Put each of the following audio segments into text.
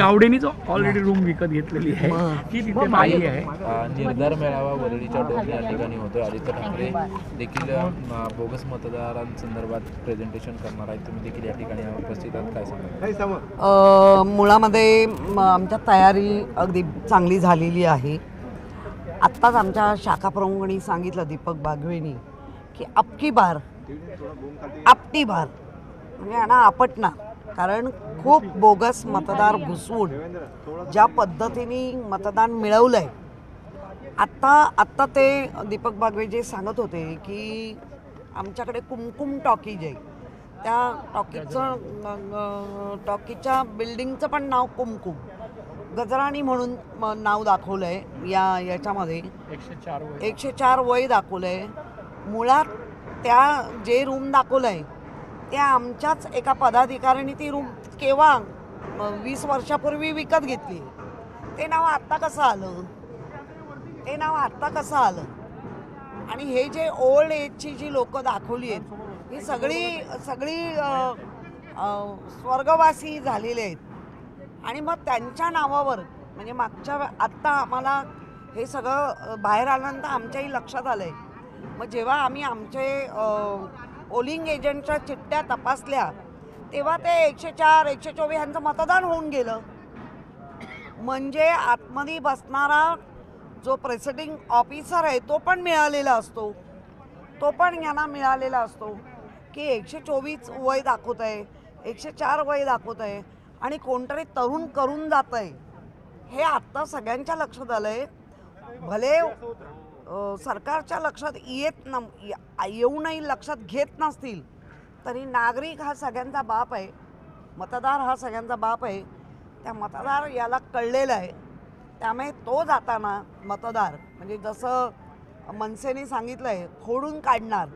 गावडेनीच already room विकत घेतलेली आहे की तिथे बाई आहे. निर्धार मेळावा वरळीच्या टोक या ठिकाणी होतोय. आदित्य ठाकरे देखील बोगस मतदारांसंदर्भात प्रेझेंटेशन करणार आहेत. तुम्ही देखील या ठिकाणी उपस्थित आहात, काय सांगा? मुळामध्ये आमच्या तयारी अगदी चांगली झालेली आहे. आत्ताच आमच्या शाखा प्रमुखांनी सांगितलं, दीपक बागवेनी, की आपकी बार आपटी बार म्हणजे यांना आपटणार. कारण खूप बोगस मतदार घुसवून ज्या पद्धतीने मतदान मिळवलं आहे. आत्ता ते दीपक बागवे जे सांगत होते की आमच्याकडे कुमकुम टॉकीज आहे, त्या टॉकीजच्या बिल्डिंगचं पण नाव कुमकुम, गजराणी म्हणून नाव दाखवलं आहे याच्यामध्ये. 104 वय दाखवलं आहे. मुळात त्या जे रूम दाखवलं आहे त्या आमच्याच एका पदाधिकाऱ्यांनी ती रूम केव्हा 20 वर्षापूर्वी विकत घेतली. ते नाव आत्ता कसं आलं? आणि हे जे ओल्ड एजची जी लोकं दाखवली आहेत ही सगळी स्वर्गवासी झालेले आहेत. आणि मग त्यांच्या नावावर म्हणजे आत्ता आम्हाला हे सगळं बाहेर आल्यानंतर आमच्याही लक्षात आलं आहे. मग जेव्हा आम्ही आमचे पोलिंग एजंटच्या चिठ्ठ्या तपासल्या तेव्हा ते 104 124 ह्यांचं मतदान होऊन गेलं. म्हणजे आतमध्ये बसणारा जो प्रेसिडिंग ऑफिसर आहे तो पण मिळालेला असतो, तो पण यांना मिळालेला असतो की 124 वय दाखवत आहे, 104 वय दाखवत आहे आणि कोणतरी तरुण करून जात आहे. हे आत्ता सगळ्यांच्या लक्षात आलं आहे. भले सरकारच्या लक्षात येऊनही लक्षात घेत नसतील तरी नागरिक हा सगळ्यांचा बाप आहे, मतदार हा सगळ्यांचा बाप आहे. त्या मतदार याला कळलेलं आहे. त्यामुळे तो जाताना मतदार म्हणजे जसं मनसेने सांगितलं आहे फोडून काढणार,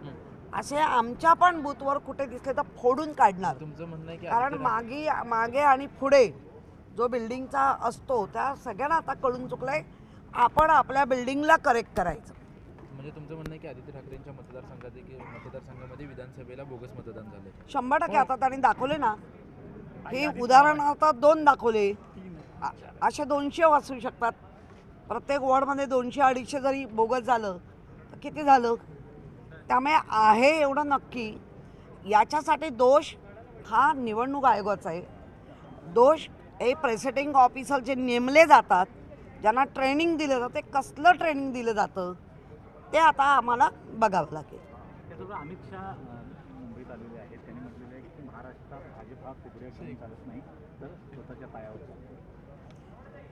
असे आमच्या पण बूथवर कुठे दिसले तर फोडून काढणार. तुमचं म्हणणं आहे की कारण मागे आणि पुढे जो बिल्डिंगचा असतो त्या सगळ्यांना आता कळून चुकलंय. आपण आपल्या बिल्डिंगला करेक्ट करायचं. म्हणजे तुमचं म्हणणं आहे की आदित्य ठाकरेंच्या मतदारसंघामध्ये विधानसभेला बोगस मतदान झाले 100%. आता त्यांनी दाखवले ना, हे उदाहरण आता 2 दाखवले, असे 200 वाचू शकतात. प्रत्येक वॉर्डमध्ये 200-250 जरी बोगस झालं तर किती झालं? त्यामुळे आहे एवढं नक्की. याच्यासाठी दोष हा निवडणूक आयोगाचा आहे. दोष हे प्रेसिडिंग ऑफिसर जे नेमले जातात, ज्यांना ट्रेनिंग दिलं जातं, ते कसलं ट्रेनिंग दिलं जातं ते आता आम्हाला बघावं लागेल. अमित शहा मुंबईत आलेले आहेत, त्यांनी म्हटलेलं आहे की महाराष्ट्रात भाजप हा कुबड्या घेऊन चालत नाही तर स्वतःच्या पायावर चालतो.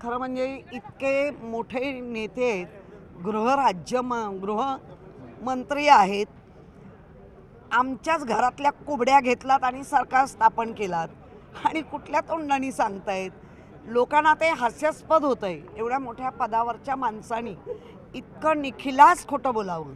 खरं म्हणजे इतके मोठे नेते आहेत, गृहमंत्री आहेत, आमच्याच घरातल्या कुबड्या घेतलात आणि सरकार स्थापन केलात आणि कुठल्या तोंडाने सांगतायत. लोकांना ते हास्यास्पद होतं आहे. एवढ्या मोठ्या पदावरच्या माणसानी इतकं निखिलास खोटं बोलावं.